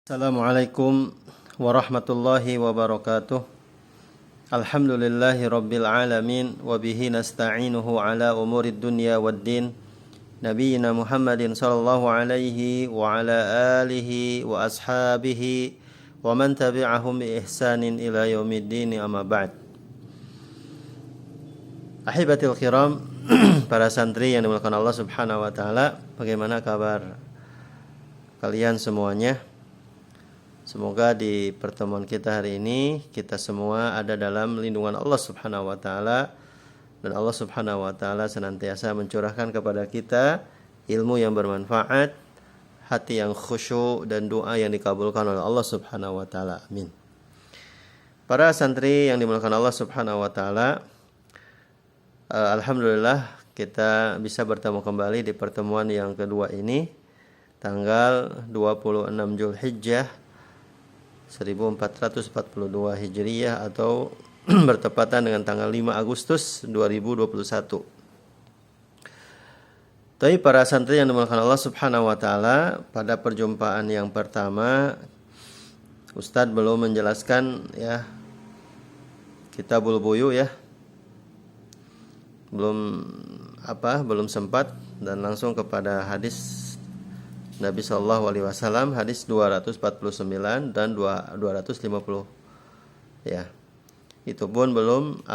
Assalamualaikum warahmatullahi wabarakatuh. Alhamdulillahi rabbil alamin wa bihi nasta'inuhu ala umurid dunya waddin. Nabiyyina Muhammadin sallallahu alaihi wa ala alihi wa ashabihi wa man tabi'ahum bi ihsanin ila yaumiddin, amma ba'd. Ahibatil kiram, para santri yang dimuliakan Allah Subhanahu wa taala, bagaimana kabar kalian semuanya? Semoga di pertemuan kita hari ini kita semua ada dalam lindungan Allah Subhanahu wa taala, dan Allah Subhanahu wa taala senantiasa mencurahkan kepada kita ilmu yang bermanfaat, hati yang khusyuk, dan doa yang dikabulkan oleh Allah Subhanahu wa taala. Amin. Para santri yang dimuliakan Allah Subhanahu wa taala, alhamdulillah kita bisa bertemu kembali di pertemuan yang kedua ini, tanggal 26 Zulhijjah 1442 Hijriyah atau bertepatan dengan tanggal 5 Agustus 2021. Tapi para santri yang dimuliakan Allah Subhanahu wa taala, pada perjumpaan yang pertama Ustadz belum menjelaskan Kitabul Buyu belum sempat, dan langsung kepada hadis Nabi sallallahu alaihi wasallam, hadis 249 dan 250. Itu pun belum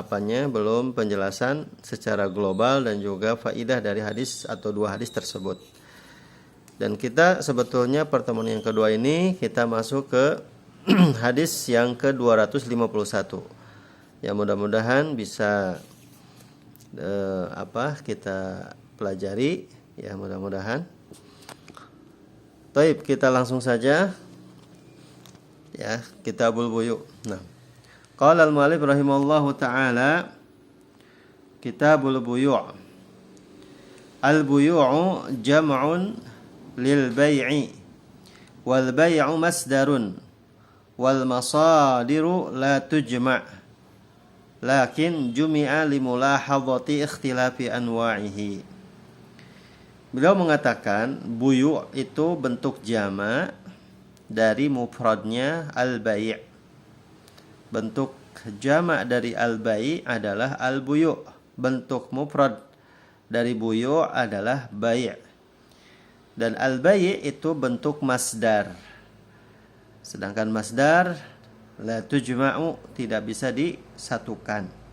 penjelasan secara global dan juga faidah dari hadis atau dua hadis tersebut. Dan kita sebetulnya pertemuan yang kedua ini kita masuk ke hadis yang ke-251. Ya, mudah-mudahan bisa kita pelajari, ya mudah-mudahan. Baik, kita langsung saja Kitabul Buyu. Nah, qala al-mu'allif rahimallahu ta'ala, Kitabul Buyu'. Al-buyu'u jam'un lil bai'i wal bai'u masdarun wal masadiru la tujma' lakin jumi'a limulahadhati ikhtilafi anwa'ihi. Beliau mengatakan buyu' itu bentuk jama' dari mufradnya al-bai'. Bentuk jama' dari al-bai' adalah al-buyu'. Bentuk mufrad dari buyu' adalah bai'. Dan al-bai' itu bentuk masdar. Sedangkan masdar la tujma'u, tidak bisa disatukan.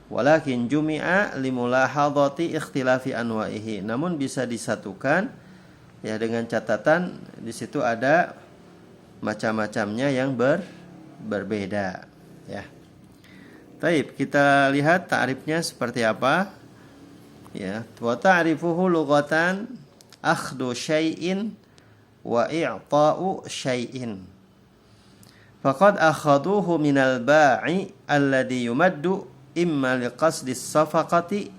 Walakin jumi'a limulahadhati ikhtilafi anwa'ihi. Namun bisa disatukan dengan catatan di situ ada macam-macamnya yang berbeda. Baik, kita lihat ta'rifnya seperti apa. Wa ta'rifuhu lughatan akhdhu syai'in wa i'ta'u syai'in. Faqad akhaduhu minal ba'i alladhi yumaddu imma liqasdi safaqati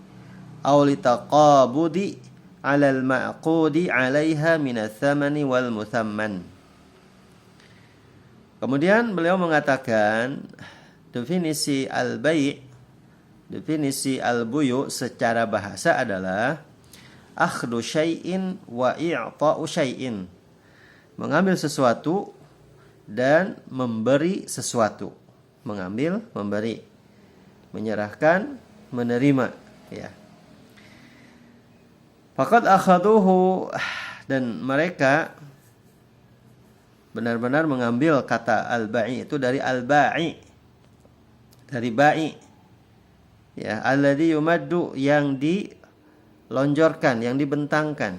aw litaqabudi 'ala al-ma'qudi 'alaiha min ats-tsamani wal muthamman. Kemudian beliau mengatakan definisi al-bai', definisi al-buyu' secara bahasa adalah akhdhu syai'in wa i'ta'u syai'in. Mengambil sesuatu dan memberi sesuatu. Mengambil, memberi. Menyerahkan, menerima. Faqad akhaduhu, dan mereka benar-benar mengambil kata al-ba'i itu dari al-ba'i, dari ba'i. Alladhi yumaddu, yang dilonjorkan, yang dibentangkan.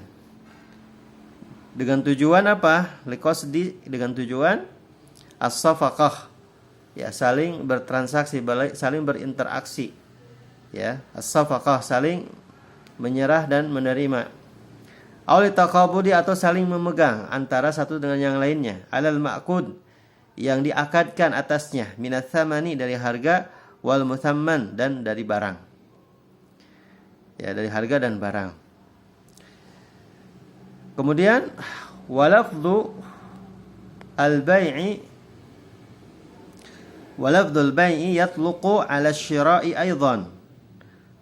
Dengan tujuan apa? Liqasdi, dengan tujuan as-safaqah, saling bertransaksi, saling berinteraksi. As-safaqah, saling menyerah dan menerima. Aw litaqabudi, atau saling memegang antara satu dengan yang lainnya. Alal ma'qud, yang diakadkan atasnya. Minats tsamani, dari harga. Wal muthamman, dan dari barang. Dari harga dan barang. Kemudian walafdhu al-bai'i walafdhul bai'i yatluqu 'ala asy-syira'i aidan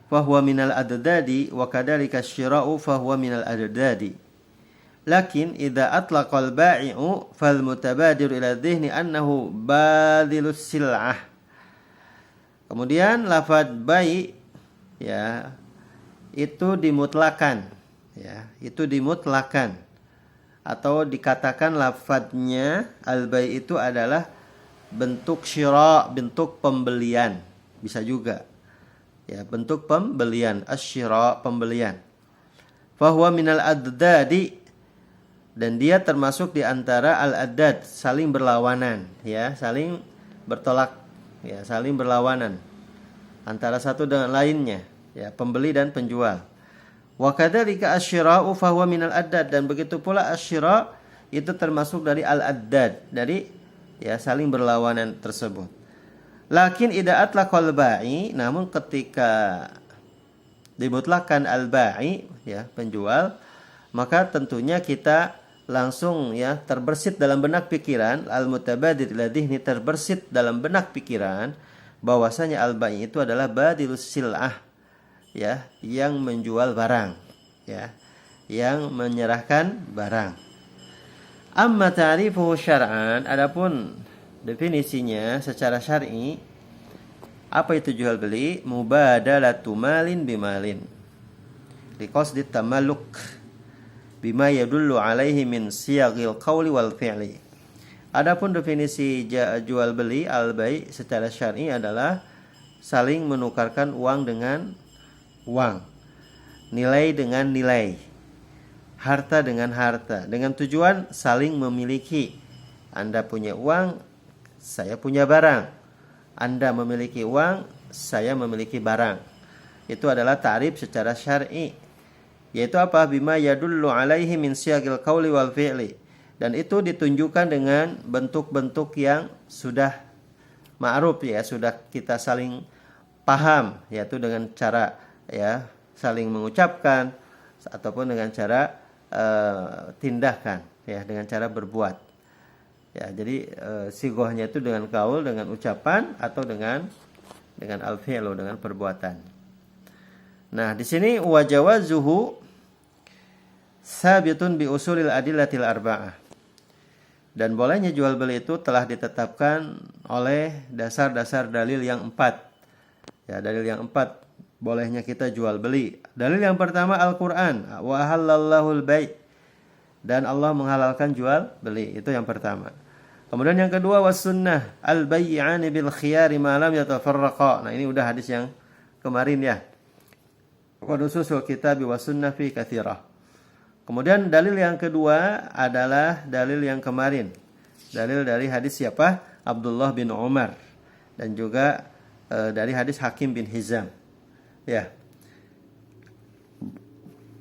fa huwa minal adadadi wa kadzalika asy-syira'u fa huwa minal adadadi Lakin idza atlaqal ba'i'u fal mutabadiru ila dhihni annahu badilus sil'ah. Kemudian lafaz bai' ya itu dimutlakan, ya, itu dimutlakan atau dikatakan lafadznya al-bai' itu adalah bentuk syira, bentuk pembelian, bisa juga. Ya, bentuk pembelian, asy-syira, pembelian. Fahuwa minal addadi, dan dia termasuk di antara al-addad, saling berlawanan, ya, saling bertolak, ya, saling berlawanan antara satu dengan lainnya, ya, pembeli dan penjual. Wa kadzalika asy-syira'u fahuwa minal addad, dan begitu pula asy-syira' itu termasuk dari al-addad, dari ya saling berlawanan tersebut. Lakin idza atlaqal ba'i, namun ketika dimutlakan al-ba'i, ya, penjual, maka tentunya kita langsung ya terbersit dalam benak pikiran, al-mutabadir ila dhihni, terbersit dalam benak pikiran bahwasanya al-bai' itu adalah badilus sil'ah, ya, yang menjual barang, ya, yang menyerahkan barang. Amma ta'rifuhu syar'an, adapun definisinya secara syar'i, apa itu jual beli? Mubadalatu malin bimalin liqasdi tamalluk bima yadullu alaihi min siyagil qawli wal fi'li. Adapun definisi jual beli al-bai' secara syar'i adalah saling menukarkan uang dengan uang, nilai dengan nilai, harta dengan harta, dengan tujuan saling memiliki. Anda punya uang, saya punya barang. Anda memiliki uang, saya memiliki barang. Itu adalah ta'rif secara syar'i. Yaitu apa? Bima yadullu alaihi min siyagil qawli wal fi'li. Dan itu ditunjukkan dengan bentuk-bentuk yang sudah ma'ruf, ya, sudah kita saling paham, yaitu dengan cara ya saling mengucapkan ataupun dengan cara tindakan, ya, dengan cara berbuat. Ya, jadi sigohnya itu dengan kaul, dengan ucapan, atau dengan al-fi'lu, dengan perbuatan. Nah, di sini wajawazuhu sabitun bi usulil adillatil arba'ah. Dan bolehnya jual beli itu telah ditetapkan oleh dasar-dasar dalil yang 4. Ya, dalil yang 4 bolehnya kita jual beli. Dalil yang pertama Al-Qur'an, wa halallahu al-bai'. Dan Allah menghalalkan jual beli, itu yang pertama. Kemudian yang kedua was sunnah al-bai'ani bil khiyari ma lam yatafarraqa. Nah, ini udah hadis yang kemarin, ya. Wa nususul kitab wa sunnah fi katsirah. Kemudian dalil yang kedua adalah dalil yang kemarin. Dalil dari hadis siapa? Abdullah bin Umar, dan juga dari hadis Hakim bin Hizam. Ya.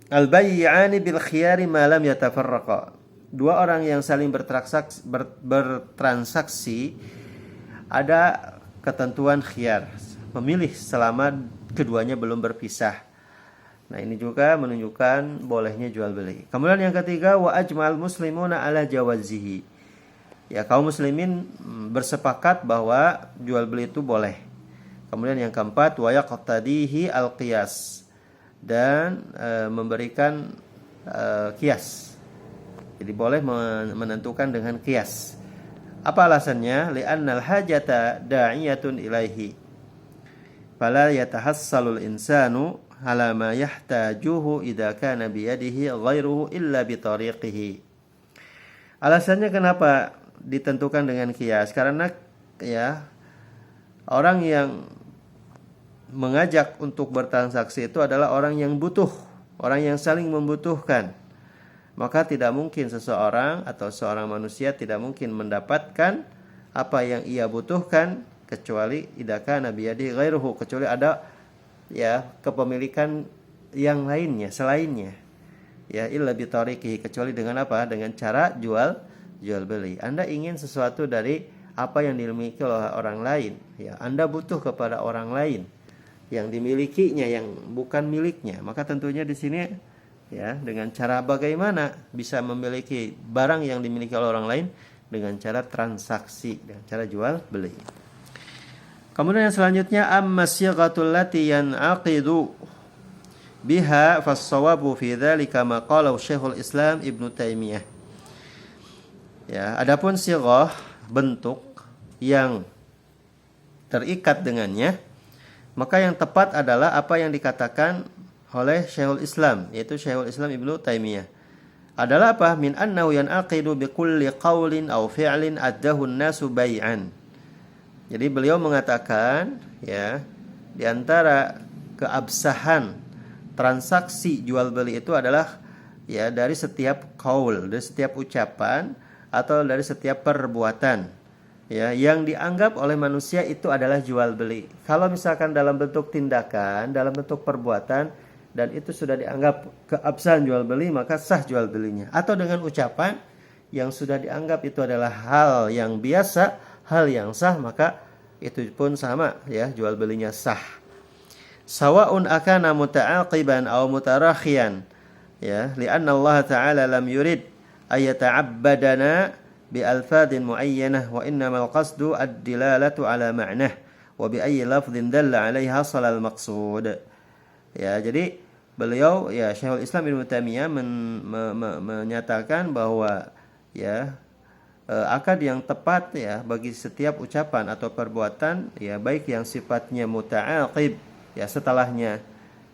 Al-bai'ani bil khiyari ma lam yatafarraqa. Dua orang yang saling bertransaksi ada ketentuan khiyar, memilih selama keduanya belum berpisah. Nah, ini juga menunjukkan bolehnya jual beli. Kemudian yang ketiga wa ajmal muslimuna ala jawazihi. Ya, kaum muslimin bersepakat bahwa jual beli itu boleh. Kemudian yang keempat wa yaqtadihi al-qiyas, dan memberikan qiyas. Jadi boleh menentukan dengan qiyas. Apa alasannya? Li'annal hajata da'iyatun ilaihi. Fala yatahassalul insanu ala ma yahtajuhu idza kana biyadihi ghairuhu illa bi tariqihi. Alasannya kenapa ditentukan dengan qiyas? Karena ya orang yang mengajak untuk bertransaksi itu adalah orang yang butuh, orang yang saling membutuhkan. Maka tidak mungkin seseorang atau seorang manusia tidak mungkin mendapatkan apa yang ia butuhkan kecuali idza kana biyadihi ghairuhu, kecuali ada ya kepemilikan yang lainnya selainnya, ya, illa bi tariqihi, kecuali dengan apa? Dengan cara jual beli. Anda ingin sesuatu dari apa yang dimiliki oleh orang lain, ya, Anda butuh kepada orang lain yang dimilikinya yang bukan miliknya, maka tentunya di sini ya dengan cara bagaimana bisa memiliki barang yang dimiliki oleh orang lain? Dengan cara transaksi, dengan cara jual beli. Kemudian yang selanjutnya amma sighatul lati yan'aqidu biha fas-shawabu fi dzalika ma qala Syekhul Islam Ibnu Taimiyah. Ya, adapun sighah bentuk yang terikat dengannya, maka yang tepat adalah apa yang dikatakan oleh Syekhul Islam, yaitu Syekhul Islam Ibnu Taimiyah. Adalah apa? Min annahu yanaqidu bi kulli qaulin aw fi'lin addahu an-nasu bai'an. Jadi beliau mengatakan, ya, di antara keabsahan transaksi jual beli itu adalah ya dari setiap qaul, dari setiap ucapan atau dari setiap perbuatan, ya, yang dianggap oleh manusia itu adalah jual beli. Kalau misalkan dalam bentuk tindakan, dalam bentuk perbuatan, dan itu sudah dianggap keabsahan jual beli, maka sah jual belinya. Atau dengan ucapan yang sudah dianggap itu adalah hal yang biasa, hal yang sah, maka itu pun sama, ya, jual belinya sah. Sawa'un akana muta'aqiban aw mutarakhiyan, ya, li'anna Allah Ta'ala lam yurid ayata'abbadana bi alfadin muayyanah wa innamal qasdu ad-dilalatu ala ma'nah wa bi ayyi lafdhin dalla 'alaiha salal maqsud. Ya, jadi beliau, ya, Syekhul Islam Ibnu Taimiyah menyatakan bahwa, ya, akad yang tepat, ya, bagi setiap ucapan atau perbuatan, ya, baik yang sifatnya muta'aqib, ya, setelahnya,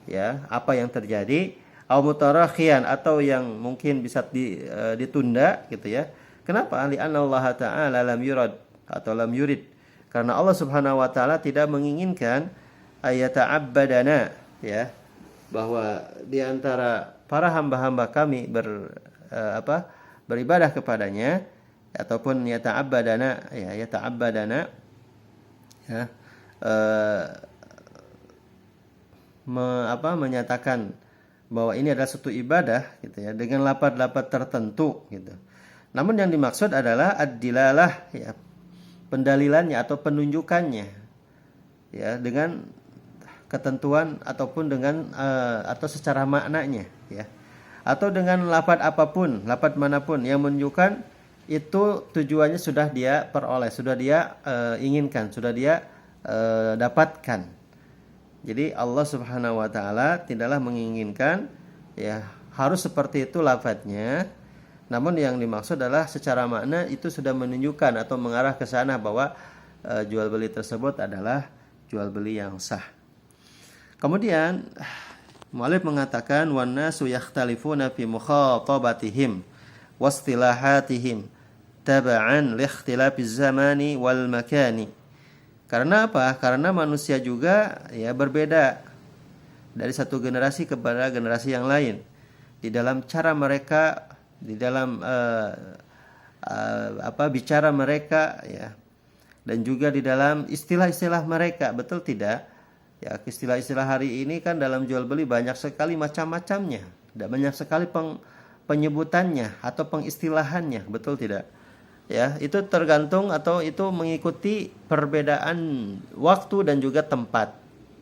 ya, apa yang terjadi, au mutarakhiyan, atau yang mungkin bisa ditunda, gitu, ya. Kenapa? Li'anna Allah Ta'ala lam yurad atau lam yurid, karena Allah Subhanahu wa taala tidak menginginkan ayata'abbadana, ya, bahwa di antara para hamba-hamba kami beribadah kepadanya, ataupun yata'abbadana, ya, yata'abbadana, ya, menyatakan bahwa ini adalah suatu ibadah, gitu, ya, dengan lafaz-lafaz tertentu, gitu. Namun yang dimaksud adalah ad-dilalah, ya, pendalilannya atau penunjukannya, ya, dengan ketentuan ataupun dengan atau secara maknanya, ya, atau dengan lafaz apapun, lafaz manapun yang menunjukkan itu tujuannya sudah dia peroleh, sudah dia inginkan, sudah dia dapatkan. Jadi Allah Subhanahu wa taala tidaklah menginginkan, ya, harus seperti itu lafaznya. Namun yang dimaksud adalah secara makna itu sudah menunjukkan atau mengarah ke sana bahwa jual beli tersebut adalah jual beli yang sah. Kemudian mu'allif mengatakan wan nasu yakhtalifuna fi mukhatabatihim wastilahatihim tab'an li ikhtilafiz zamani wal makani. Karena apa? Karena manusia juga, ya, berbeda dari satu generasi kepada generasi yang lain di dalam cara mereka, di dalam bicara mereka, ya, dan juga di dalam istilah-istilah mereka, betul tidak? Ya, istilah-istilah hari ini kan dalam jual beli banyak sekali macam-macamnya, dan banyak sekali penyebutannya atau pengistilahannya, betul tidak? Ya, itu tergantung atau itu mengikuti perbedaan waktu dan juga tempat,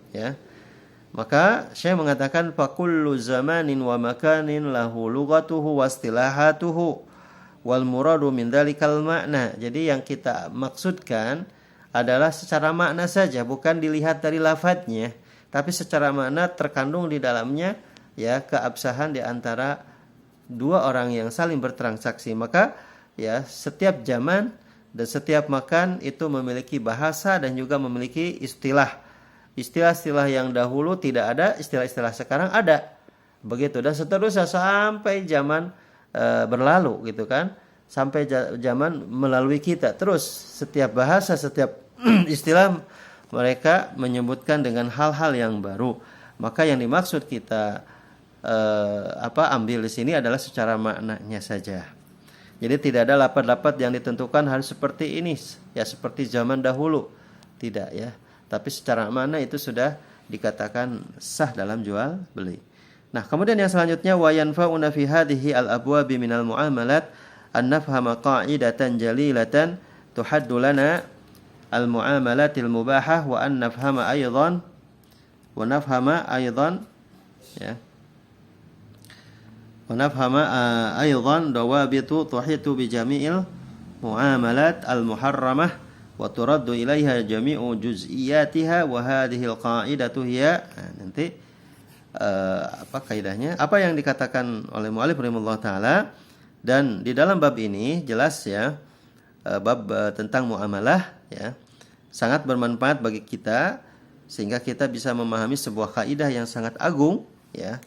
ya. Maka Syekh mengatakan fakullu zamanin wa makanin lahu lughatuhu wastilahatuhu wal muradu min dzalikal makna. Jadi yang kita maksudkan adalah secara makna saja, bukan dilihat dari lafadznya, tapi secara makna terkandung di dalamnya, ya, keabsahan di antara dua orang yang saling bertransaksi. Maka, ya, setiap zaman dan setiap makan itu memiliki bahasa dan juga memiliki istilah. Istilah-istilah yang dahulu tidak ada, istilah-istilah sekarang ada. Begitu, dan seterusnya sampai zaman berlalu, gitu kan. Sampai zaman melalui kita. Terus setiap bahasa, setiap istilah mereka menyebutkan dengan hal-hal yang baru. Maka yang dimaksud kita ambil di sini adalah secara maknanya saja. Jadi tidak ada lafaz-lafaz yang ditentukan harus seperti ini, ya, seperti zaman dahulu. Tidak, ya. Tapi secara makna itu sudah dikatakan sah dalam jual beli. Nah, kemudian yang selanjutnya wa yanfa'una fi hadhihi al-abwabi minal muamalat an nafhama qa'idatan jalilatan tuhaddu lana al-muamalatil mubahah wa an nafhama aidan ya wa nafhama aidan dawabitu tuhitu bi jami'il muamalat al-muharramah wa turaddu ilaiha jami'u juz'iyatiha wa hadhihi al-qa'idatu hiya nanti kaidahnya, apa yang dikatakan oleh mu'allif rahimahullah taala. Dan di dalam bab ini jelas ya, bab tentang muamalah ya, sangat bermanfaat bagi kita sehingga kita bisa memahami sebuah kaidah yang sangat agung ya,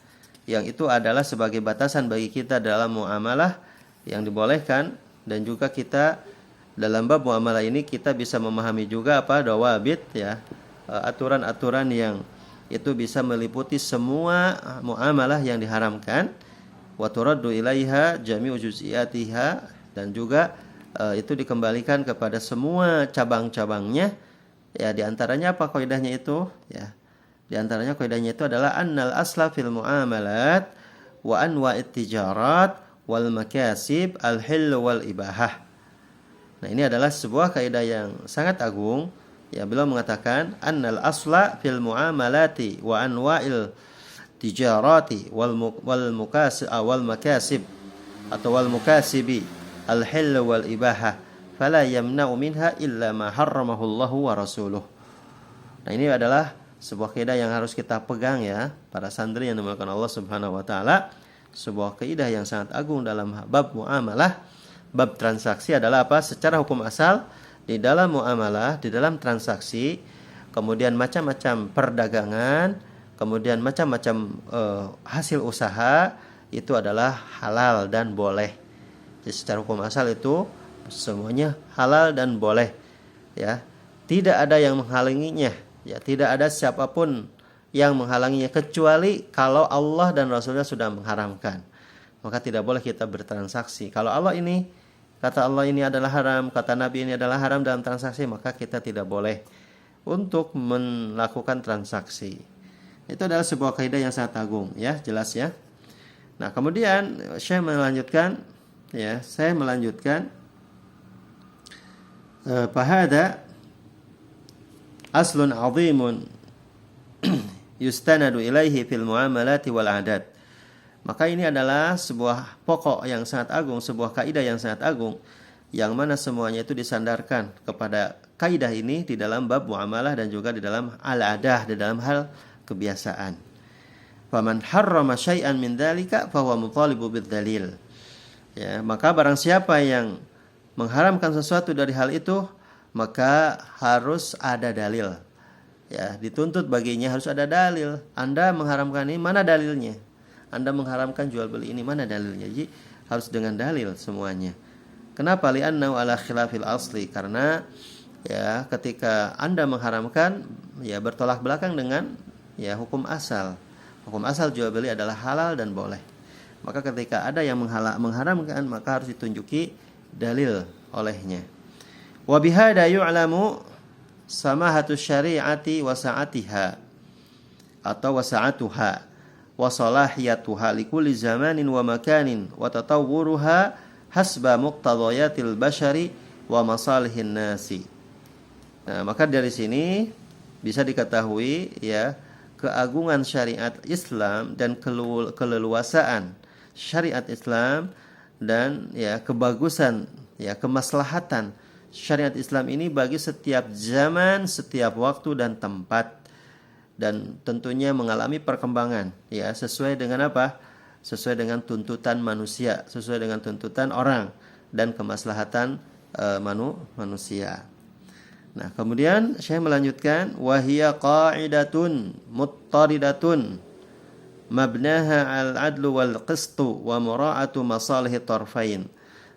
yang itu adalah sebagai batasan bagi kita dalam muamalah yang dibolehkan. Dan juga kita dalam bab muamalah ini kita bisa memahami juga dawabit ya, aturan-aturan yang itu bisa meliputi semua muamalah yang diharamkan. Wa turaddu ilaiha jami'u juz'iyatiha, dan juga itu dikembalikan kepada semua cabang-cabangnya ya. Di antaranya apa kaidahnya itu ya? Di antaranya kaidahnya itu adalah annal asla fil muamalat wa anwa'it tijarat wal makasib al hil wal ibahah. Nah, ini adalah sebuah kaidah yang sangat agung ya. Beliau mengatakan annal asla fil muamalati wa anwa'il tijarati wal makasib atau wal mukasibi al hil wal ibahah fala yamna'u minha illa ma harramahu Allahu wa rasuluh. Nah, ini adalah sebuah kaidah yang harus kita pegang ya, para santri yang dimuliakan Allah Subhanahu wa taala. Sebuah kaidah yang sangat agung dalam bab muamalah, bab transaksi adalah secara hukum asal di dalam muamalah, di dalam transaksi, kemudian macam-macam perdagangan, kemudian macam-macam hasil usaha itu adalah halal dan boleh. Jadi secara hukum asal itu semuanya halal dan boleh ya. Tidak ada yang menghalanginya ya, tidak ada siapapun yang menghalanginya kecuali kalau Allah dan Rasulnya sudah mengharamkan. Maka tidak boleh kita bertransaksi. Kalau Allah ini, kata Allah ini adalah haram, kata Nabi ini adalah haram dalam transaksi, maka kita tidak boleh untuk melakukan transaksi. Itu adalah sebuah kaidah yang sangat agung ya, jelas ya. Nah, kemudian saya melanjutkan fahada aslun 'azimun yustanadu ilaihi fil muamalati wal 'adat. Maka ini adalah sebuah pokok yang sangat agung, sebuah kaidah yang sangat agung, yang mana semuanya itu disandarkan kepada kaidah ini di dalam bab muamalah dan juga di dalam al-adah, di dalam hal kebiasaan. Faman harrama syai'an min dzalika fahuwa mutalibu bidzalil. Ya, maka barang siapa yang mengharamkan sesuatu dari hal itu, maka harus ada dalil. Ya, dituntut baginya harus ada dalil. Anda mengharamkan ini, mana dalilnya? Anda mengharamkan jual beli ini, mana dalilnya? Jadi harus dengan dalil semuanya. Kenapa? Li'annahu ala khilafil asli. Karena ya ketika Anda mengharamkan ya bertolak belakang dengan ya hukum asal. Hukum asal jual beli adalah halal dan boleh. Maka ketika ada yang mengharamkan, maka harus ditunjuki dalil olehnya. Wa bihada yu'lamu samahatus syari'ati wa sa'atiha atau wa sa'atuha wa salahiyatuha likulli zamanin wa makanin wa tatawwuruha hasba muqtadayatil bashari wa masalihin nasi. Nah, maka dari sini bisa diketahui ya keagungan syariat Islam dan keleluasaan syariat Islam dan ya kebagusan ya kemaslahatan syariat Islam ini bagi setiap zaman, setiap waktu dan tempat, dan tentunya mengalami perkembangan ya sesuai dengan sesuai dengan tuntutan manusia, sesuai dengan tuntutan orang dan kemaslahatan manusia. Nah, kemudian saya melanjutkan wahiya qa'idatun muttaridatun mabnaha al-adlu wal qistu wa mura'atu masalih tarfain.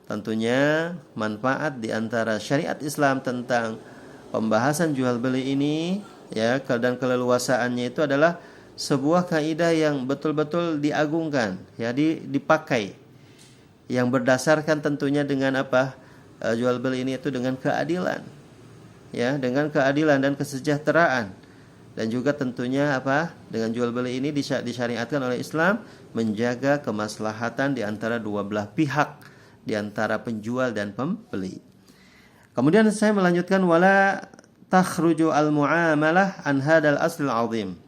Tentunya manfaat di antara syariat Islam tentang pembahasan jual beli ini ya dan keleluasaannya itu adalah sebuah kaidah yang betul-betul diagungkan ya, dipakai, yang berdasarkan tentunya dengan jual beli ini itu dengan keadilan ya, dengan keadilan dan kesejahteraan, dan juga tentunya dengan jual beli ini disyariatkan oleh Islam menjaga kemaslahatan di antara dua belah pihak, di antara penjual dan pembeli. Kemudian saya melanjutkan wala takhruju al-muamalah an hadal aslil azim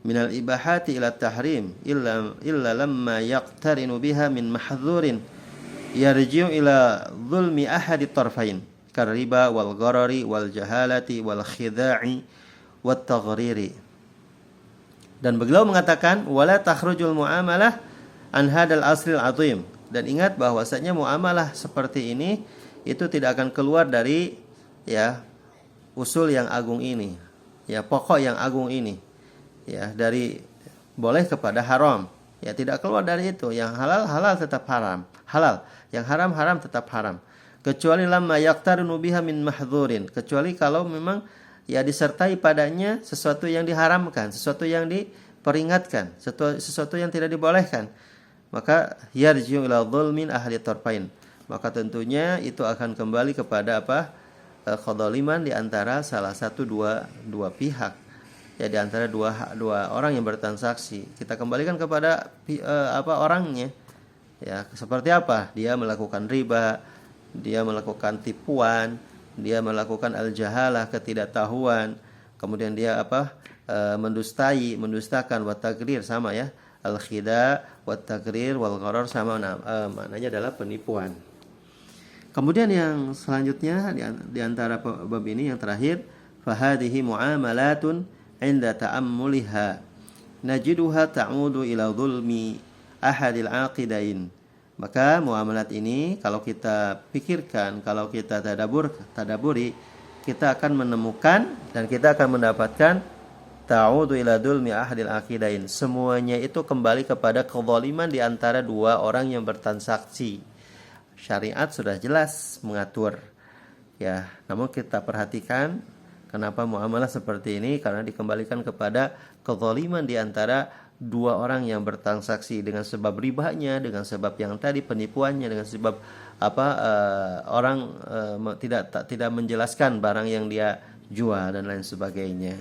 minal ibahati ila tahrim illa lamma yaqtarinu biha min mahdzurin yarji'u ila zulmi ahadi tarfain kariba wal gharari wal jahalati wal khida'i wat taghriri. Dan beliau mengatakan wala takhrujul muamalah an hadal asril azim. Dan ingat bahwasanya muamalah seperti ini itu tidak akan keluar dari ya usul yang agung ini, ya pokok yang agung ini, ya dari boleh kepada haram, ya tidak keluar dari itu. Yang halal halal tetap haram, halal. Yang haram haram tetap haram. Kecuali lamma yaqtarinu biha min mahdzurin, kecuali kalau memang ya disertai padanya sesuatu yang diharamkan, sesuatu yang diperingatkan, sesuatu yang tidak dibolehkan, maka yarji'u ila dzulmin ahli tarfain, maka tentunya itu akan kembali kepada apa? Kedzaliman di antara salah satu dua pihak, ya di antara dua orang yang bertransaksi. Kita kembalikan kepada orangnya, ya seperti apa? Dia melakukan riba, dia melakukan tipuan, dia melakukan al-jahalah, ketidaktahuan, kemudian dia mendustakan, wa tagrir sama ya, al-khida wa tagrir wal gharar sama, maknanya adalah penipuan. Kemudian yang selanjutnya di antara bab ini yang terakhir, fahadhihi muamalatun inda ta'ammuliha najiduha ta'udu ila dhulmi ahadil aqidain. Maka muamalat ini kalau kita pikirkan, kalau kita tadaburi, kita akan menemukan dan kita akan mendapatkan ta'udu ila dhulmi ahadil aqidain. Semuanya itu kembali kepada kezaliman di antara dua orang yang bertransaksi. Syariat sudah jelas mengatur, ya. Namun kita perhatikan kenapa muamalah seperti ini, karena dikembalikan kepada kezaliman di antara dua orang yang bertransaksi, dengan sebab ribanya, dengan sebab yang tadi penipuannya, dengan sebab orang tidak menjelaskan barang yang dia jual dan lain sebagainya.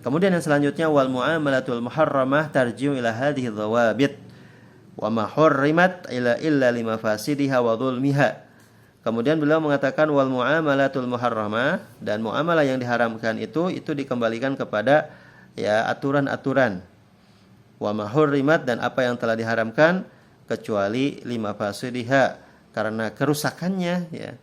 Kemudian yang selanjutnya wal muamalatul muharramah tarji'u ila hadhihi dhawabit wa ma hurrimat illa limafasidiha wa dhulmiha. Kemudian beliau mengatakan wal muamalatul muharramah, dan muamalah yang diharamkan itu dikembalikan kepada ya aturan-aturan. Wa ma hurrimat, dan apa yang telah diharamkan kecuali limafasidiha, karena kerusakannya, ya.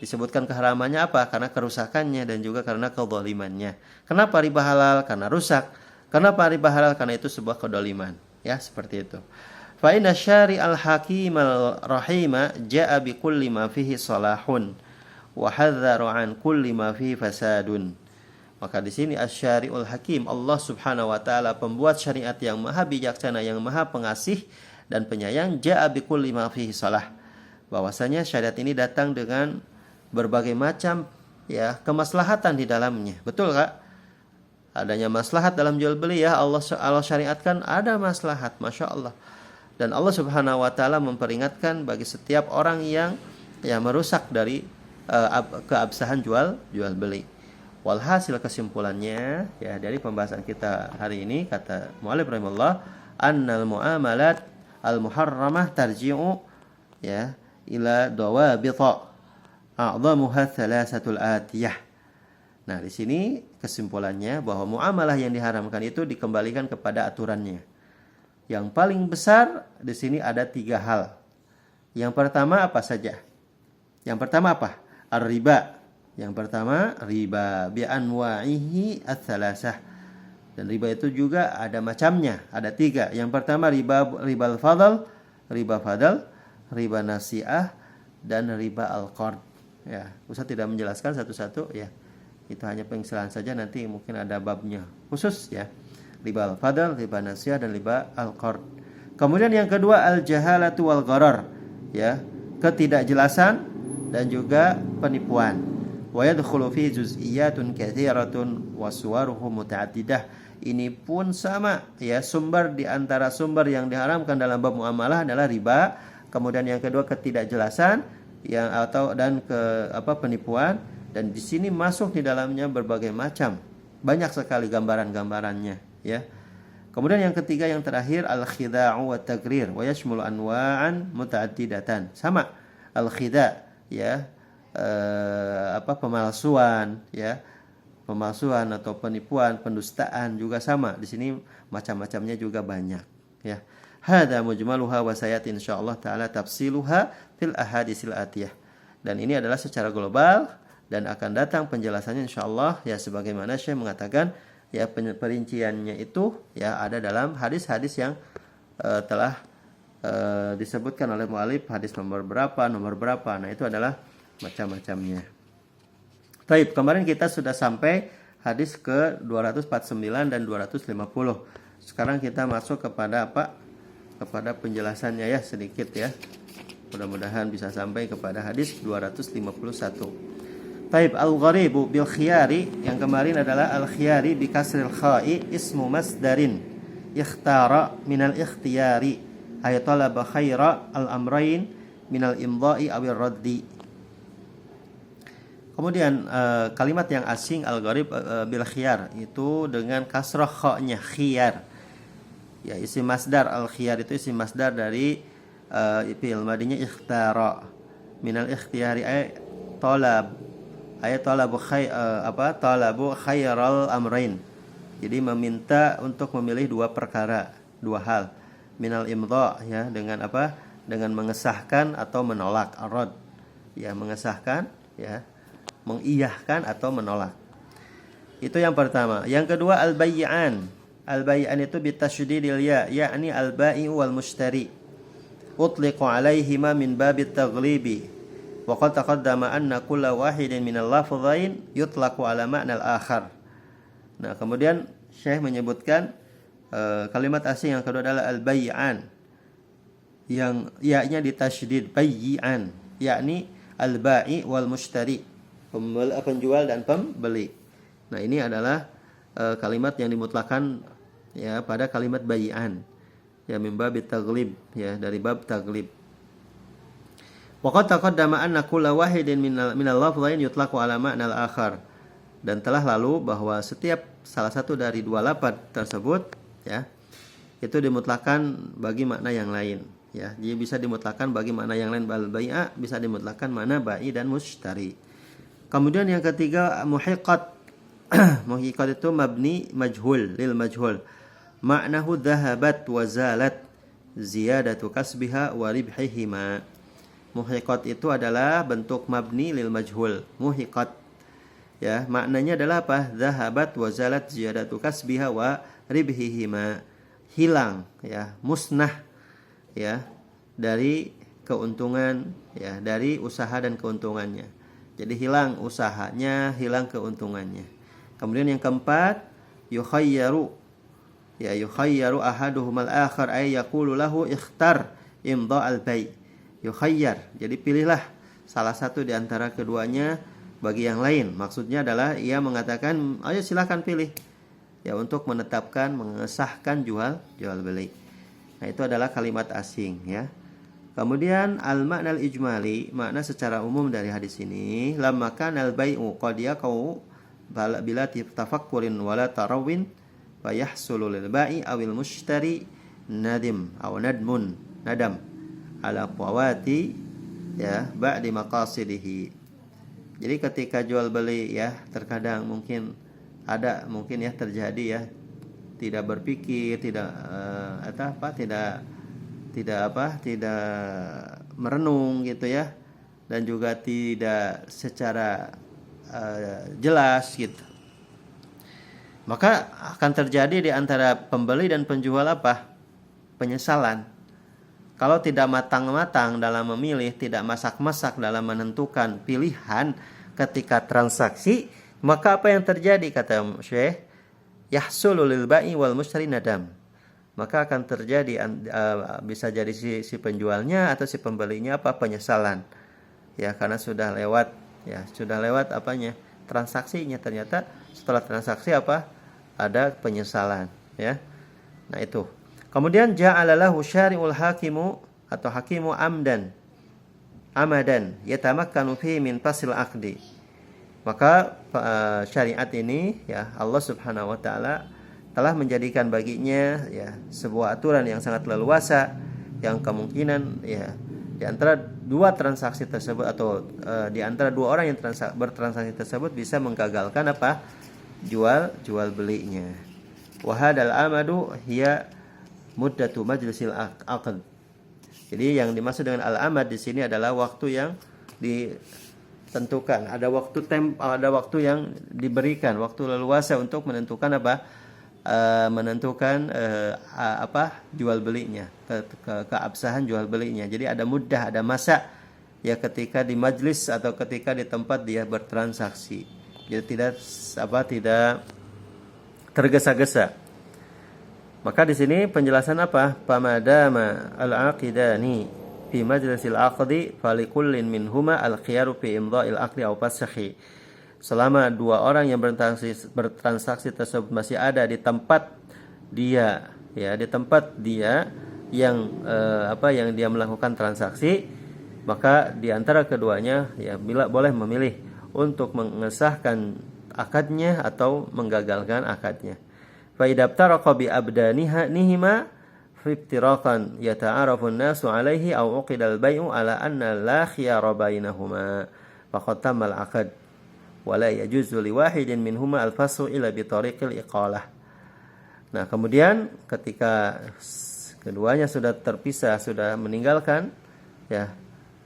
Disebutkan keharamannya apa? Karena kerusakannya dan juga karena kezalimannya. Kenapa riba halal? Karena rusak. Kenapa riba halal? Karena itu sebuah kezaliman, ya, seperti itu. Fa inna syari'al hakimal rahima ja'a bi kulli ma fihi salahun wa hadzara an kulli ma fihi fasadun. Maka di sini asy-syari'ul hakim, Allah Subhanahu wa taala pembuat syariat yang maha bijaksana, yang maha pengasih dan penyayang, ja'a bi kulli ma fihi salah. Bahwasanya syariat ini datang dengan berbagai macam ya kemaslahatan di dalamnya. Betul Kak? Adanya maslahat dalam jual beli, ya Allah syariatkan ada maslahat, Masya Allah. Dan Allah Subhanahu wa taala memperingatkan bagi setiap orang yang merusak dari keabsahan jual beli. Walhasil kesimpulannya ya dari pembahasan kita hari ini, kata mu'allif rahimahullah, annal muamalat al muharramah tarji'u ya ila dawabita a'dhamuha thalathatul atiyah. Nah, di sini kesimpulannya bahwa muamalah yang diharamkan itu dikembalikan kepada aturannya. Yang paling besar di sini ada 3 hal. Yang pertama apa saja? Yang pertama apa? Ar-riba. Yang pertama riba bi anwa'ihi ats-tsalatsah. Dan riba itu juga ada macamnya, ada 3. Yang pertama ribal fadl, riba nasi'ah, dan riba al-qard. Ya, Ustaz tidak menjelaskan satu-satu ya. Itu hanya pengislahan saja, nanti mungkin ada babnya khusus ya. Riba al-fadl, riba nasi'ah, dan riba al-qard. Kemudian yang kedua al-jahalatu wal gharar, ya, ketidakjelasan dan juga penipuan. Wa yadkhulu fi juz'iyyatun katsiratun wa suwaruhu mutaaddidah. Ini pun sama ya, sumber di antara sumber yang diharamkan dalam bab muamalah adalah riba. Kemudian yang kedua ketidakjelasan penipuan, dan di sini masuk di dalamnya berbagai macam, banyak sekali gambaran-gambarannya ya. Kemudian yang ketiga yang terakhir al-khida'u wa tagrir wa yashmulu anwa'an muta'addidatan. Sama al-khida' ya, pemalsuan ya. Pemalsuan atau penipuan, pendustaan juga sama. Di sini macam-macamnya juga banyak ya. Hada mujmaluha wa sayat insyaallah taala tafsiluha fil ahadisil atiyah. Dan ini adalah secara global dan akan datang penjelasannya insyaallah ya, sebagaimana Syekh mengatakan ya perinciannya itu ya ada dalam hadis-hadis yang telah disebutkan oleh mu'alif, hadis nomor berapa. Nah, itu adalah macam-macamnya. Baik, kemarin kita sudah sampai hadis ke 249 dan 250. Sekarang kita masuk kepada apa? Kepada penjelasannya ya sedikit ya. Mudah-mudahan bisa sampai kepada hadis 251. Taib al-gharibu bil khiyari, yang kemarin adalah al-khiyari bi kasril kha'i ismu masdarin ikhtara minal ikhtiyari ay talaba khaira al-amrain minal imdha'i awir raddi. Kemudian kalimat yang asing al-gharib bil khiyar itu dengan kasrah kha-nya khiyar. Ya, isim masdar al-khiyar itu isim masdar dari fi'il madinya ikhtara minal ikhtiyari ay talabu khairal amrain. Jadi meminta untuk memilih dua perkara, dua hal. Minal imdha ya, dengan apa? Dengan mengesahkan atau menolak. Arad ya, mengesahkan ya, mengiyahkan atau menolak. Itu yang pertama. Yang kedua al-bay'an. Al-bay'an itu bitasydidil ya, yakni al-ba'i'u wal mushtari. Utliqu 'alaihima min babit taghlibi. Wa qad taqaddama anna kulla wahidin minal lafdhain yutlaqu 'ala ma'nal akhar. Nah, kemudian Syekh menyebutkan kalimat asing yang kedua adalah al-bay'an, yang ya-nya ditasydid bay'an, yakni al-ba'i wal mushtari, penjual dan pembeli. Nah, ini adalah kalimat yang dimutlakan ya pada kalimat bay'an, ya min babit taghlib, ya dari bab taglib. Wa qad taqaddama anna kulla wahidin minal lafdhain yutlaqu 'ala ma'nal akhar. Dan telah lalu bahwa setiap salah satu dari dua lafaz tersebut ya itu dimutlakan bagi makna yang lain ya. Jadi bisa dimutlakan bagi makna yang lain, bal bai'a bisa dimutlakan makna ba'i dan mushtari. Kemudian yang ketiga muhiqqat. Muhiqqat itu mabni majhul lil majhul. Ma'nahu dhahabat wa zalat ziyadatu kasbiha wa ribhihima. Muhiqqat itu adalah bentuk mabni lil majhul. Muhiqqat ya, maknanya adalah apa? Dhahabat wa zalat ziyadatu kasbiha wa ribhihima. Hilang ya, musnah ya dari keuntungan ya, dari usaha dan keuntungannya. Jadi hilang usahanya, hilang keuntungannya. Kemudian yang keempat, yukhayyaru. Ya, yukhayyaru ahaduhumal akhar ay yaqulu lahu ikhtar imdha al-bai'. Yukhayyar, jadi pilihlah salah satu di antara keduanya bagi yang lain. Maksudnya adalah ia mengatakan, ayo silahkan pilih ya, untuk menetapkan, mengesahkan jual beli. Nah, itu adalah kalimat asing ya. Kemudian al-ma'nal ijmali, makna secara umum dari hadis ini, lamma kana al-bai'u qad yaqau bila tafakkurin wala tarawin fa yahsulu lil ba'i awil mushtari nadam ala qawati ya ba'di maqasidihi. Jadi ketika jual beli ya, terkadang mungkin ya terjadi ya, tidak berpikir, tidak merenung gitu ya, dan juga tidak secara jelas gitu. Maka akan terjadi di antara pembeli dan penjual apa? Penyesalan. Kalau tidak matang-matang dalam memilih, tidak masak-masak dalam menentukan pilihan ketika transaksi, maka apa yang terjadi kata Syekh? Yahsulu lil ba'i wal mushtari nadam. Maka akan terjadi bisa jadi si penjualnya atau si pembelinya apa? Penyesalan. Ya, karena sudah lewat apanya? Transaksinya. Ternyata setelah transaksi apa? Ada penyesalan, ya. Nah, itu. Kemudian ja'alalahu syari'ul hakimu atau hakimu amadan yatamakkanu fi min fasil aqdi. Maka syariat ini ya, Allah Subhanahu wa taala telah menjadikan baginya ya sebuah aturan yang sangat leluasa, yang kemungkinan ya di antara dua transaksi tersebut atau di antara dua orang yang bertransaksi tersebut bisa menggagalkan apa? jual belinya. Wa hadal amadu hiya muddatu majlisil aqd. Jadi yang dimaksud dengan al-amad di sini adalah waktu yang tentukan. Ada waktu yang diberikan, waktu leluasa untuk menentukan jual belinya, keabsahan jual belinya. Jadi ada mudah, ada masa ya ketika di majlis atau ketika di tempat dia bertransaksi. Jadi tidak tergesa-gesa. Maka di sini penjelasan apa? Pamadama al-aqidani fi majlisil aqdi falikullin minhuma al-khiyaru fi imdha'il aqdi aw fasakhi. Selama dua orang yang bertransaksi tersebut masih ada di tempat dia, ya, di tempat dia yang yang dia melakukan transaksi, maka di antara keduanya ya boleh memilih untuk mengesahkan akadnya atau menggagalkan akadnya. Fa idza taraqa bi abdanihima fi iftiraqan yata'arafu an-nasu 'alaihi aw uqida al-bay'u 'ala anna la khiyara bainahuma faqad tamma al-'aqd wa la yajuzu li wahidin minhuma al-fasl illa bi tariqil iqalah. Nah, kemudian ketika keduanya sudah terpisah, sudah meninggalkan ya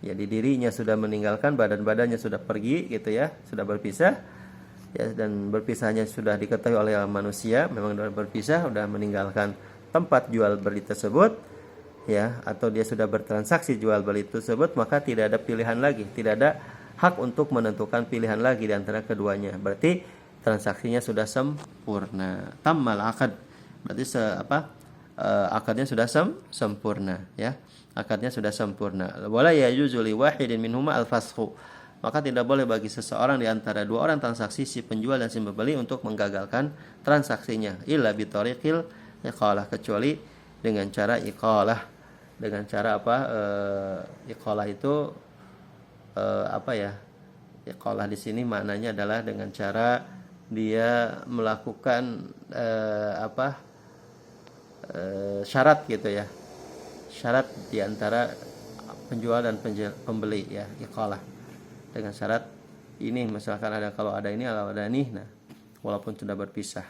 di dirinya sudah meninggalkan, badan-badannya sudah pergi gitu ya, sudah berpisah. Ya, dan berpisahnya sudah diketahui oleh manusia, memang sudah berpisah, sudah meninggalkan tempat jual beli tersebut ya, atau dia sudah bertransaksi jual beli tersebut, maka tidak ada pilihan lagi, tidak ada hak untuk menentukan pilihan lagi di antara keduanya. Berarti transaksinya sudah sempurna. Tammal akad. Berarti akadnya sudah sempurna ya. Akadnya sudah sempurna. Wala yajuzu li wahidin minhuma al-fasxu. Maka tidak boleh bagi seseorang di antara dua orang transaksi, si penjual dan si pembeli, untuk menggagalkan transaksinya illa bi tariqil iqalah, kecuali dengan cara iqalah. Dengan cara iqalah itu iqalah di sini maknanya adalah dengan cara dia melakukan syarat gitu ya. Syarat di antara penjual dan pembeli ya, iqalah. Dengan syarat ini, misalkan kalau ada ini, nah walaupun sudah berpisah.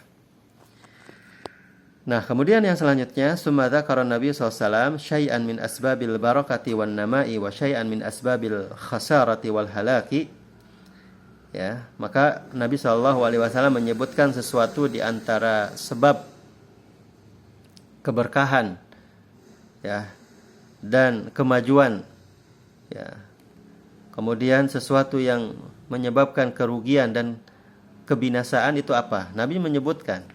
Nah, kemudian yang selanjutnya, summa dzakara Nabi SAW syai'an min asbabil barakati wan nama'i wa syai'an min asbabil khasarati wal halaki. Ya, maka Nabi SAW menyebutkan sesuatu di antara sebab keberkahan ya dan kemajuan ya. Kemudian sesuatu yang menyebabkan kerugian dan kebinasaan itu apa? Nabi menyebutkan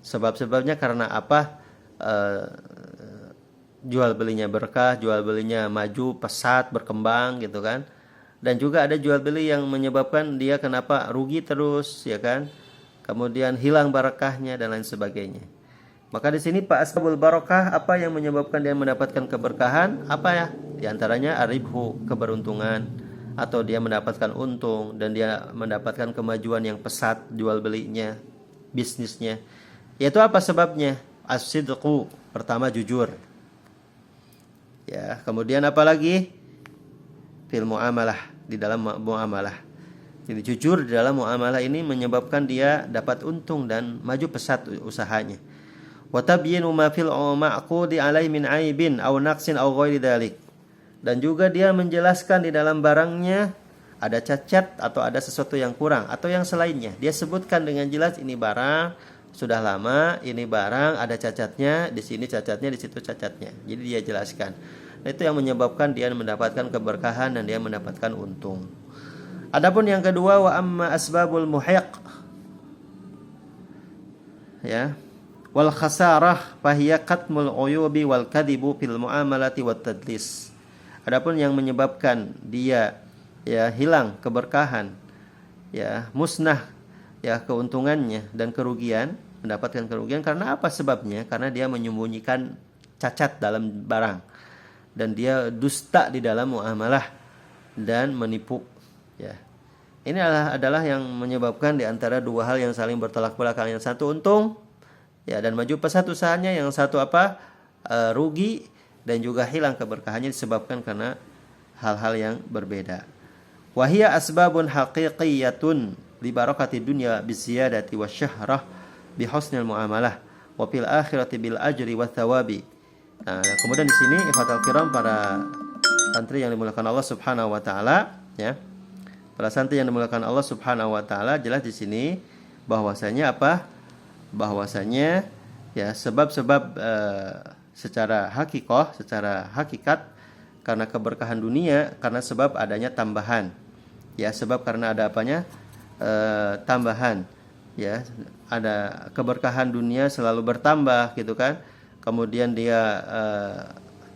sebab-sebabnya karena apa? Jual belinya berkah, jual belinya maju, pesat, berkembang gitu kan. Dan juga ada jual beli yang menyebabkan dia kenapa rugi terus ya kan. Kemudian hilang barakahnya dan lain sebagainya. Maka di sini Pak asbabul barakah, apa yang menyebabkan dia mendapatkan keberkahan? Apa ya? Di antaranya aribhu, keberuntungan, atau dia mendapatkan untung dan dia mendapatkan kemajuan yang pesat jual belinya, bisnisnya. Yaitu apa sebabnya? As-sidqu, pertama jujur. Ya, kemudian apa lagi? Fil muamalah, di dalam muamalah. Jadi jujur di dalam muamalah ini menyebabkan dia dapat untung dan maju pesat usahanya. Wa tabyinu ma fil ma'qudi alai min aibin aw naqsin aw ghairi dzalik. Dan juga dia menjelaskan di dalam barangnya ada cacat atau ada sesuatu yang kurang atau yang selainnya. Dia sebutkan dengan jelas, ini barang sudah lama, ini barang ada cacatnya, di sini cacatnya, di situ cacatnya. Jadi dia jelaskan. Nah, itu yang menyebabkan dia mendapatkan keberkahan dan dia mendapatkan untung. Adapun yang kedua, wa amma asbabul muhiq ya wal khasarah fahiya qatmul uyubi wal kadibu fil muamalati wat tadlis. Adapun yang menyebabkan dia ya hilang keberkahan, ya musnah ya keuntungannya dan kerugian, mendapatkan kerugian karena apa sebabnya? Karena dia menyembunyikan cacat dalam barang dan dia dusta di dalam muamalah dan menipu ya. Ini adalah yang menyebabkan di antara dua hal yang saling bertolak belakang, yang satu untung ya dan maju pesat usahanya, yang satu rugi dan juga hilang keberkahannya disebabkan karena hal-hal yang berbeda. Wahia asbabun haqiqiyatun li barakati dunya biziyadati wasyahrah bi husnil muamalah wa fil akhirati bil ajri wa thawabi. Nah, kemudian di sini ikhwatal kiram, para santri yang dimuliakan Allah Subhanahu wa taala ya. Para santri yang dimuliakan Allah Subhanahu wa taala, jelas di sini bahwasanya apa? Bahwasanya ya sebab-sebab secara hakikoh, secara hakikat karena keberkahan dunia, karena sebab adanya tambahan. Ya, sebab karena ada apanya? Tambahan. Ya, ada keberkahan dunia selalu bertambah gitu kan. Kemudian dia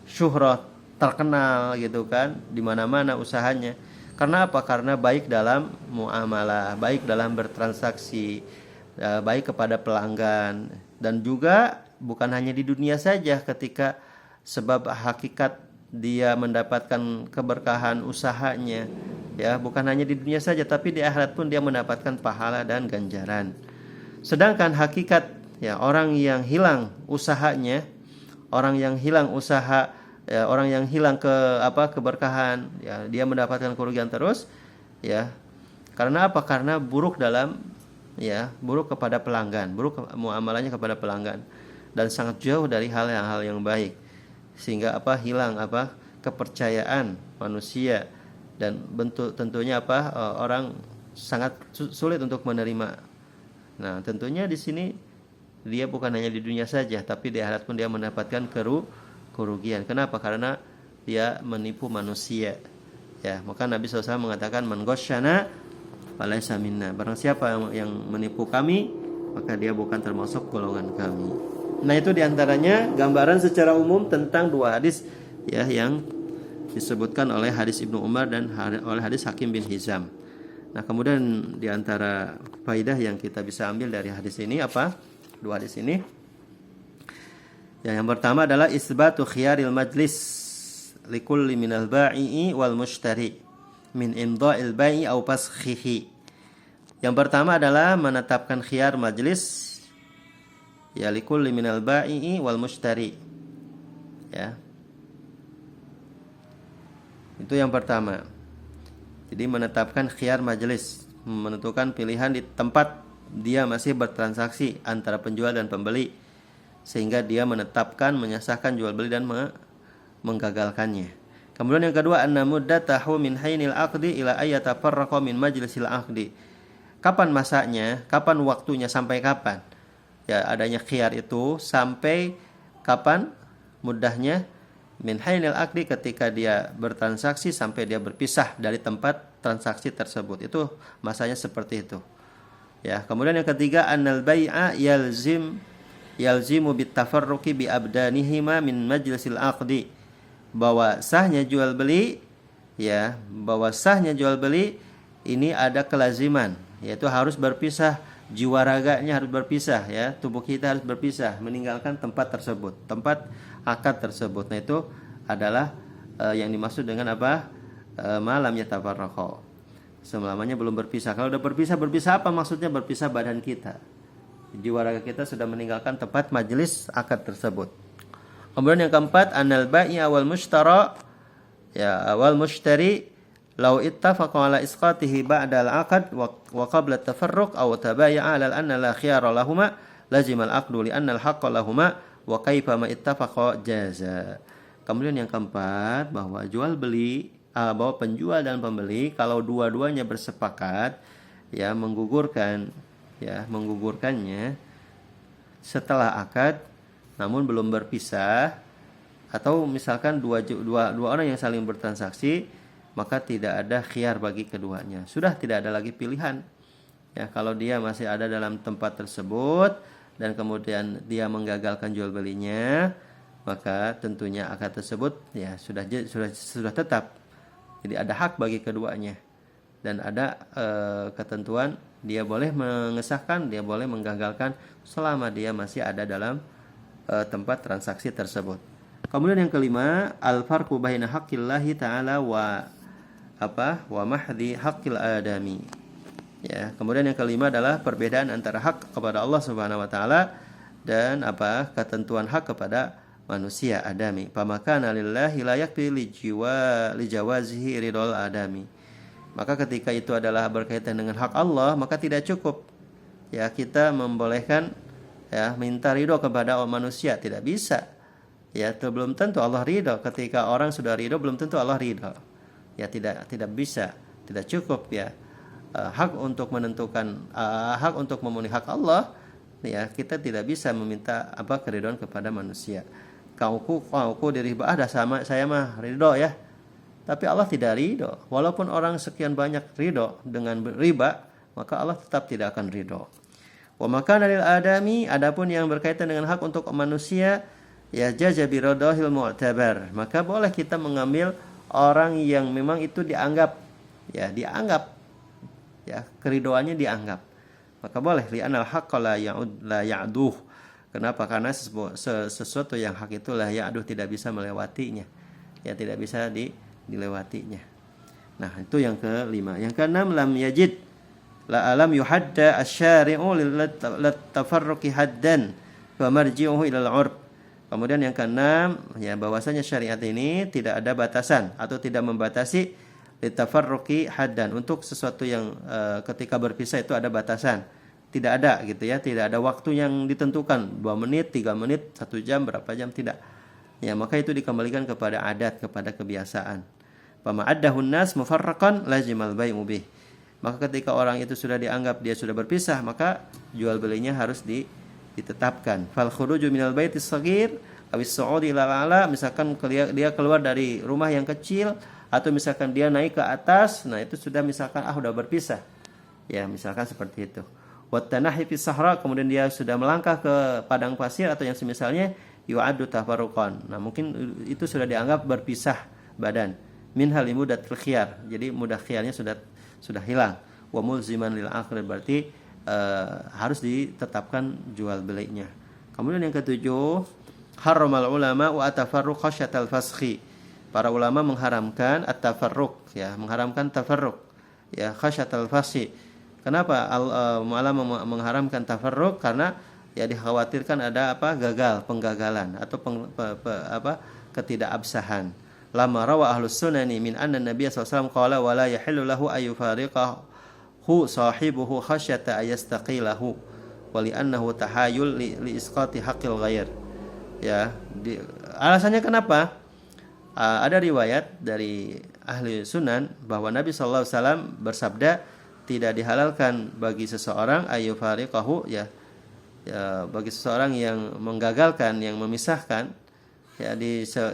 syuhrah, terkenal gitu kan di mana-mana usahanya. Karena apa? Karena baik dalam muamalah, baik dalam bertransaksi, baik kepada pelanggan, dan juga bukan hanya di dunia saja ketika sebab hakikat dia mendapatkan keberkahan usahanya, ya bukan hanya di dunia saja tapi di akhirat pun dia mendapatkan pahala dan ganjaran. Sedangkan hakikat ya orang yang hilang usahanya, orang yang hilang usaha, ya, orang yang hilang keberkahan, ya dia mendapatkan kerugian terus, ya. Karena apa? Karena buruk dalam buruk kepada pelanggan, buruk muamalahnya kepada pelanggan dan sangat jauh dari hal yang baik. Sehingga hilang kepercayaan manusia dan tentunya orang sangat sulit untuk menerima. Nah, tentunya di sini dia bukan hanya di dunia saja tapi di akhirat pun dia mendapatkan kerugian. Kenapa? Karena dia menipu manusia. Ya, maka Nabi SAW mengatakan man ghasyana falaysa minna. Barang siapa yang menipu kami, maka dia bukan termasuk golongan kami. Nah, itu diantaranya gambaran secara umum tentang dua hadis ya yang disebutkan oleh hadis Ibnu Umar dan oleh hadis Hakim bin Hizam. Nah, kemudian diantara faidah yang kita bisa ambil dari hadis ini dua hadis ini. Yang pertama adalah isbatu khiyaril majlis likulli minal ba'i wal mushtari min imdha'il bai'i aw faskhihi. Yang pertama adalah menetapkan khiyar majlis ya likulli minal ba'i wal mushtari. Ya. Itu yang pertama. Jadi menetapkan khiyar majlis, menentukan pilihan di tempat dia masih bertransaksi antara penjual dan pembeli, sehingga dia menetapkan, menyahkan jual beli dan menggagalkannya. Kemudian yang kedua, anna muddatahu min hainil aqdi ila ayyatafarraqa min majlisil aqdi. Kapan masanya, kapan waktunya, sampai kapan? Ya, adanya khiyar itu sampai kapan muddahnya? Min hainil aqdi, ketika dia bertransaksi sampai dia berpisah dari tempat transaksi tersebut. Itu masanya seperti itu. Ya, kemudian yang ketiga, annal bai'a yalzimu bitafarruqi bi abdanihima min majlisil aqdi. Bahwa sahnya jual beli ini ada kelaziman, yaitu harus berpisah, jiwa raganya harus berpisah, ya, tubuh kita harus berpisah, meninggalkan tempat tersebut, tempat akad tersebut. Nah, itu adalah yang dimaksud dengan malam yatafarraqa. Selamanya belum berpisah. Kalau udah berpisah apa maksudnya? Berpisah badan kita, jiwa raga kita sudah meninggalkan tempat majelis akad tersebut. Kemudian yang keempat, anal bai' wal mushtara wal mushtari law ittafaqa ala isqatihi ba'da al-aqd wa qabla at-tafarruq aw tabay'a ala anna la khiyara lahumā lazima al-aqdu li anna al-haqqa lahumā wa kaifa ma ittafaqa jaza. Kemudian yang keempat, bahwa bahwa penjual dan pembeli kalau dua-duanya bersepakat menggugurkannya setelah akad namun belum berpisah, atau misalkan dua orang yang saling bertransaksi, maka tidak ada khiyar bagi keduanya. Sudah tidak ada lagi pilihan. Ya, kalau dia masih ada dalam tempat tersebut dan kemudian dia menggagalkan jual belinya, maka tentunya akad tersebut ya sudah tetap. Jadi ada hak bagi keduanya dan ada ketentuan, dia boleh mengesahkan, dia boleh menggagalkan selama dia masih ada dalam tempat transaksi tersebut. Kemudian yang kelima, al-farqu baina haqqillahi ta'ala wa mahdi haqqil adami. Ya, kemudian yang kelima adalah perbedaan antara hak kepada Allah Subhanahu wa taala dan ketentuan hak kepada manusia adami. Pamakana lillahi la yakfi li jawazihi ridol adami. Maka ketika itu adalah berkaitan dengan hak Allah, maka tidak cukup ya kita membolehkan minta ridho kepada manusia, tidak bisa. Ya, belum tentu Allah ridho. Ketika orang sudah ridho belum tentu Allah ridho. Ya, tidak bisa. tidak cukup ya hak untuk menentukan hak untuk memenuhi hak Allah, ya kita tidak bisa meminta keridhaan kepada manusia. Kauku diriba dah sama saya mah ridho ya. Tapi Allah tidak ridho. Walaupun orang sekian banyak ridho dengan riba, maka Allah tetap tidak akan ridho. Wa makana lil adami, adapun yang berkaitan dengan hak untuk manusia, ya jaza bi ridhil mu'tabar. Maka boleh kita mengambil orang yang memang itu dianggap ya keridhoannya dianggap. Maka boleh li'anal haqqa la ya'duh. Kenapa? Karena sesuatu yang hak itulah ya'duh tidak bisa melewatinya. Ya tidak bisa dilewatinya. Nah, itu yang kelima. Yang keenam, lam yajid la alam yuhadda asy-syari'u lil tafarruqi haddan wa marji'uhu ila al-'urf. Kemudian yang keenam, ya bahwasanya syariat ini tidak ada batasan atau tidak membatasi lit tafarruqi haddan, untuk sesuatu yang ketika berpisah itu ada batasan. Tidak ada gitu ya, tidak ada waktu yang ditentukan 2 menit, 3 menit, 1 jam, berapa jam, tidak. Ya, maka itu dikembalikan kepada adat, kepada kebiasaan. Pama'addahun nas mufarraqan lazimal bai'u bih. Maka ketika orang itu sudah dianggap dia sudah berpisah, maka jual belinya harus ditetapkan. Fal khuruju minal baitis shaghir aw as-su'udi ila ala, misalkan dia keluar dari rumah yang kecil atau misalkan dia naik ke atas, nah itu sudah misalkan udah berpisah. Ya, misalkan seperti itu. Wa tanahi fi sahra, kemudian dia sudah melangkah ke padang pasir atau yang semisalnya, yu'addu tafarruqan. Nah, mungkin itu sudah dianggap berpisah badan. Min hal mudatil khiyar, jadi mudah khiyarnya sudah hilang. Wa mulziman lil akhir, berarti harus ditetapkan jual belinya. Kemudian yang ketujuh, haramal ulama wa atafarruq khasyatal fasakhi. Para ulama mengharamkan at-tafarruq, ya, mengharamkan tafarruq, ya, khasyatal fasakhi. Kenapa ulama mengharamkan tafarruq? Karena ya dikhawatirkan ada penggagalan atau ketidakabsahan. Lama rawa ahlus sunani min anna Nabiy sallallahu alaihi wasallam qala wa la yahillu lahu ay yufariqahu sahibuhu khasyata ayastaqilahu wa li annahu tahayul li isqati haqqil ghair. Ya, alasannya kenapa? Ada riwayat dari ahli sunan bahwa Nabi sallallahu alaihi wasallam bersabda, tidak dihalalkan bagi seseorang ayufariqahu, ya bagi seseorang yang menggagalkan, yang memisahkan, ya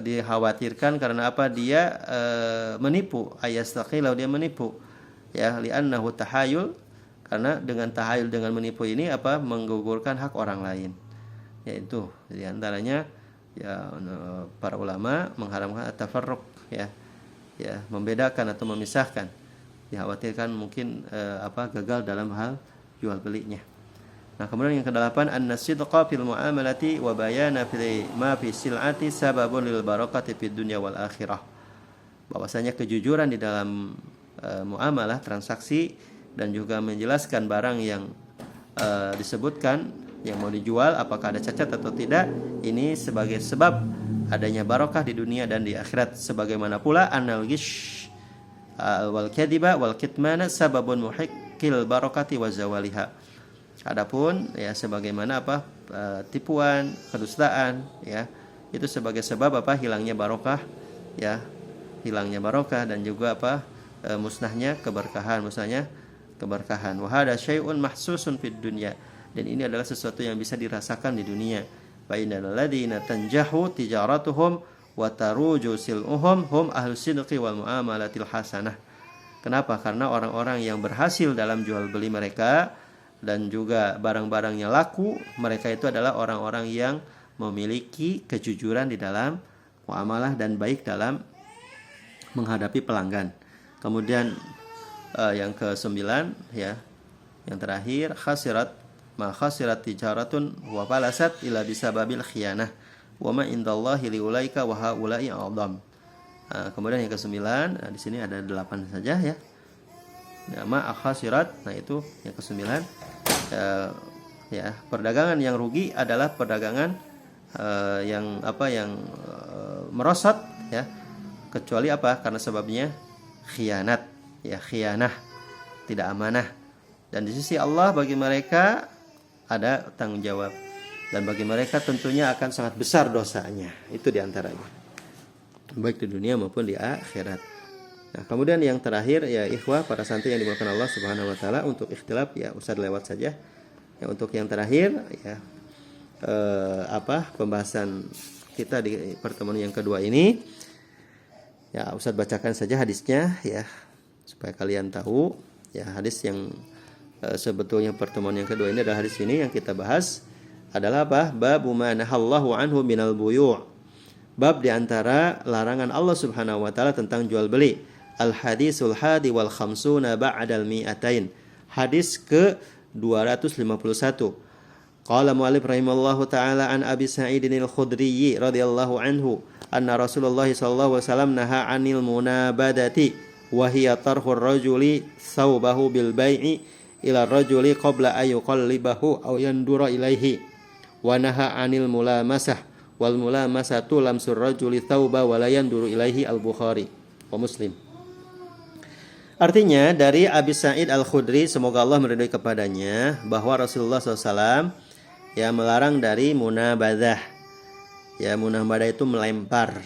dikhawatirkan karena apa? Dia menipu, ayastaqilau, dia menipu, ya li'annahu tahayul, karena dengan tahayul, dengan menipu ini menggugurkan hak orang lain. Yaitu di antaranya ya para ulama mengharamkan at-tafarruq, ya membedakan atau memisahkan, dikhawatirkan mungkin gagal dalam hal jual belinya. Nah, kemudian yang kedelapan, an-nasidqa fil muamalati wa bayana fi ma fi sil'ati sababun lil barakati fid dunya wal akhirah. Bahwasanya kejujuran di dalam muamalah, transaksi, dan juga menjelaskan barang yang disebutkan yang mau dijual apakah ada cacat atau tidak, ini sebagai sebab adanya barakah di dunia dan di akhirat. Sebagaimana pula annal ghish wal kadhiba wal kitmana sababun muhiqqil barakati wa zawaliha. Adapun ya sebagaimana tipuan, kedustaan, ya itu sebagai sebab hilangnya barokah, ya hilangnya barokah dan juga musnahnya keberkahan. Wa hada syai'un mahsusun fid dunya, dan ini adalah sesuatu yang bisa dirasakan di dunia. Fa innal ladzina tanjahu tijaratuhum wa taruju sil'uhum hum ahlus sidqi wal muamalatil hasanah. Kenapa? Karena orang-orang yang berhasil dalam jual beli mereka dan juga barang-barangnya laku, mereka itu adalah orang-orang yang memiliki kejujuran di dalam muamalah dan baik dalam menghadapi pelanggan. Kemudian yang ke-9, ya, yang terakhir, khasirat tijaratun wa falasat ila bisababil khiyanah wa ma indallahi liulaika wa haula'i a'dham. Kemudian yang ke-9, di sini ada 8 saja, ya. Nama khasirat, nah itu yang ke-9. Ya, perdagangan yang rugi adalah perdagangan yang merosot, ya, kecuali karena sebabnya khianat, ya, khianah, tidak amanah. Dan di sisi Allah bagi mereka ada tanggung jawab, dan bagi mereka tentunya akan sangat besar dosanya. Itu diantaranya, baik di dunia maupun di akhirat. Nah, kemudian yang terakhir ya ikhwah para santri yang dimuliakan Allah Subhanahu wa taala, untuk ikhtilaf ya usah lewat saja. Ya, untuk yang terakhir ya pembahasan kita di pertemuan yang kedua ini, ya Ustaz bacakan saja hadisnya ya supaya kalian tahu ya hadis yang sebetulnya pertemuan yang kedua ini adalah hadis ini yang kita bahas adalah apa? Bab ma nahallahu anhu minal buyu'. Bab di antara larangan Allah Subhanahu wa taala tentang jual beli. Al hadisul hadi wal khamsuna ba'dal mi'atain. Hadis ke 251. Qala mu'allif rahimallahu ta'ala an Abi Sa'idin al-Khudri radhiyallahu anhu anna Rasulullah sallallahu alaihi wasallam naha 'anil munabadati wa hiya tarhur rajuli thawbahu bil bai'i ila rajuli qabla ayuqallibahu aw yandura ilaihi wa naha 'anil mulamasah wal mulamasatu lamsur rajuli thawba wa la yanduru ilaihi al-Bukhari wa Muslim. Artinya dari Abi Sa'id Al-Khudri, semoga Allah meridhai kepadanya, bahwa Rasulullah SAW ya melarang dari munabadah. Ya, munabadah itu melempar.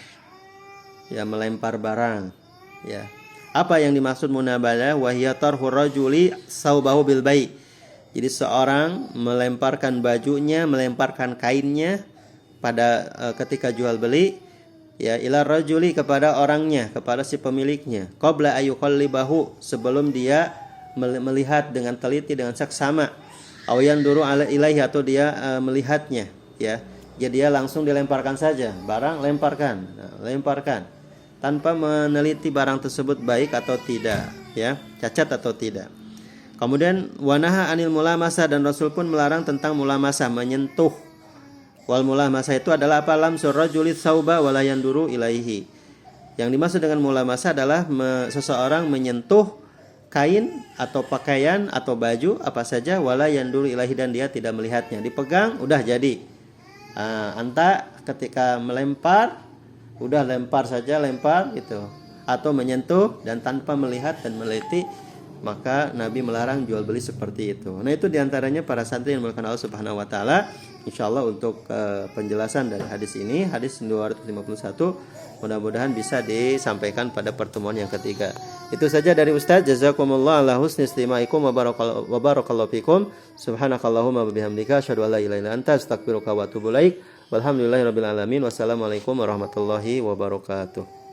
Ya, melempar barang. Ya. Apa yang dimaksud munabadah? Wahiya tarhur rajuli saubahu bil bai'. Jadi seorang melemparkan bajunya, melemparkan kainnya pada ketika jual beli, ya ila rajuli kepada orangnya, kepada si pemiliknya, qabla ayuqallibahu sebelum dia melihat dengan teliti, dengan seksama, aw yanduru ilaihi atau dia melihatnya, ya. Jadi dia langsung dilemparkan saja, barang lemparkan, lemparkan tanpa meneliti barang tersebut baik atau tidak, ya, cacat atau tidak. Kemudian wanaha anil mulamasa, dan Rasul pun melarang tentang mulamasa, menyentuh. Wal mulamasa itu adalah apa? Lamsur rajuli tsauba wa la yanduru ilaihi. Yang dimaksud dengan mulamasa adalah seseorang menyentuh kain atau pakaian atau baju apa saja, wala yanduru ilaihi, dan dia tidak melihatnya. Dipegang udah jadi. Anta ketika melempar udah lempar saja, lempar gitu. Atau menyentuh dan tanpa melihat dan meneliti, maka Nabi melarang jual beli seperti itu. Nah, itu diantaranya para santri yang dimuliakan Allah Subhanahu wa taala. Insyaallah untuk penjelasan dari hadis ini, hadis 251, mudah-mudahan bisa disampaikan pada pertemuan yang ketiga. Itu saja dari Ustaz. Jazakumullah ala husni istimaikum wa barakallahu fikum. Subhanakallahumma wa bihamdika asyhadu an la ilaha illa anta astaghfiruka wa atubu ilaik. Walhamdulillahirabbil alamin. Wassalamualaikum warahmatullahi wabarakatuh.